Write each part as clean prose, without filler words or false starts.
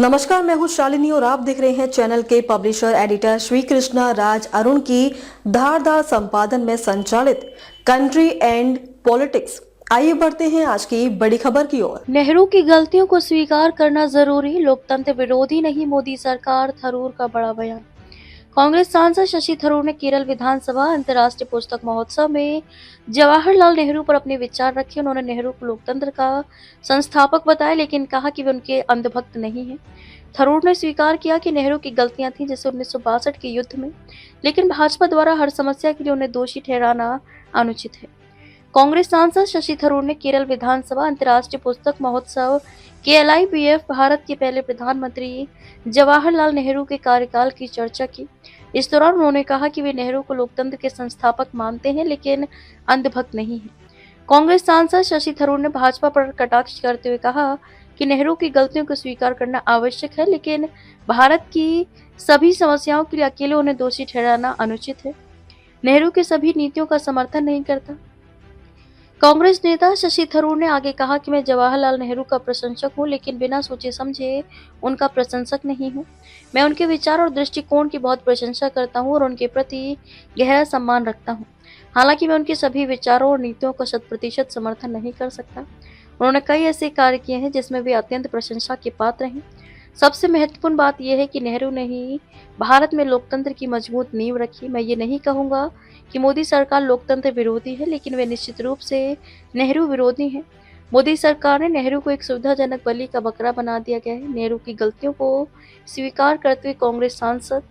नमस्कार, मैं हूं शालिनी और आप देख रहे हैं चैनल के पब्लिशर एडिटर श्री कृष्णा राज अरुण की धारदार संपादन में संचालित कंट्री एंड पॉलिटिक्स। आइए बढ़ते हैं आज की बड़ी खबर की ओर। नेहरू की गलतियों को स्वीकार करना जरूरी, लोकतंत्र विरोधी नहीं मोदी सरकार, थरूर का बड़ा बयान। कांग्रेस सांसद शशि थरूर ने केरल विधानसभा अंतर्राष्ट्रीय पुस्तक महोत्सव में जवाहरलाल नेहरू पर अपने विचार रखे। उन्होंने नेहरू को लोकतंत्र का संस्थापक बताया, लेकिन कहा कि वे उनके अंधभक्त नहीं हैं। थरूर ने स्वीकार किया कि नेहरू की गलतियां थीं, जैसे 1962 के युद्ध में, लेकिन भाजपा द्वारा हर समस्या के लिए उन्हें दोषी ठहराना अनुचित है। कांग्रेस सांसद शशि थरूर ने केरल विधानसभा अंतर्राष्ट्रीय पुस्तक महोत्सव KLIPF भारत के पहले प्रधानमंत्री जवाहरलाल नेहरू के कार्यकाल की चर्चा की। इस दौरान उन्होंने कहा कि वे नेहरू को लोकतंत्र के संस्थापक मानते हैं, लेकिन अंधभक्त नहीं हैं। कांग्रेस सांसद शशि थरूर ने भाजपा पर कटाक्ष करते हुए कहा कि नेहरू की गलतियों को स्वीकार करना आवश्यक है, लेकिन भारत की सभी समस्याओं के लिए अकेले उन्हें दोषी ठहराना अनुचित है। नेहरू की सभी नीतियों का समर्थन नहीं करता। कांग्रेस नेता शशि थरूर ने आगे कहा कि मैं जवाहरलाल नेहरू का प्रशंसक हूं, लेकिन बिना सोचे समझे उनका प्रशंसक नहीं हूं। मैं उनके विचार और दृष्टिकोण की बहुत प्रशंसा करता हूं और उनके प्रति गहरा सम्मान रखता हूं। हालांकि मैं उनके सभी विचारों और नीतियों का 100% समर्थन नहीं कर सकता। उन्होंने कई ऐसे कार्य किए हैं जिसमें वे अत्यंत प्रशंसा के पात्र हैं। सबसे महत्वपूर्ण बात यह है कि नेहरू ने ही भारत में लोकतंत्र की मजबूत नींव रखी। मैं ये नहीं कहूँगा कि मोदी सरकार लोकतंत्र विरोधी है, लेकिन वे निश्चित रूप से नेहरू विरोधी हैं। मोदी सरकार ने नेहरू को एक सुविधाजनक बलि का बकरा बना दिया गया है। नेहरू की गलतियों को स्वीकार करते हुए कांग्रेस सांसद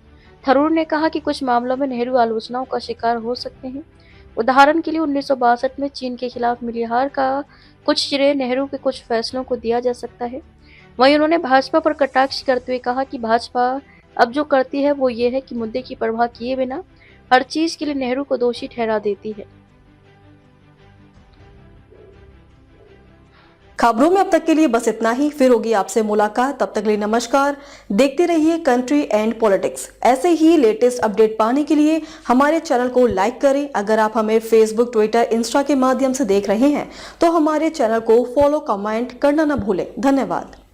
थरूर ने कहा कि कुछ मामलों में नेहरू आलोचनाओं का शिकार हो सकते हैं। उदाहरण के लिए 1962 में चीन के खिलाफ मिली हार का कुछ श्रेय नेहरू के कुछ फैसलों को दिया जा सकता है। वहीं उन्होंने भाजपा पर कटाक्ष करते हुए कहा कि भाजपा अब जो करती है वो ये है कि मुद्दे की परवाह किए बिना हर चीज के लिए नेहरू को दोषी ठहरा देती है। खबरों में अब तक के लिए बस इतना ही। फिर होगी आपसे मुलाकात, तब तक के लिए नमस्कार। देखते रहिए कंट्री एंड पॉलिटिक्स। ऐसे ही लेटेस्ट अपडेट पाने के लिए हमारे चैनल को लाइक करें। अगर आप हमें फेसबुक, ट्विटर, इंस्टा के माध्यम से देख रहे हैं तो हमारे चैनल को फॉलो, कमेंट करना न भूलें। धन्यवाद।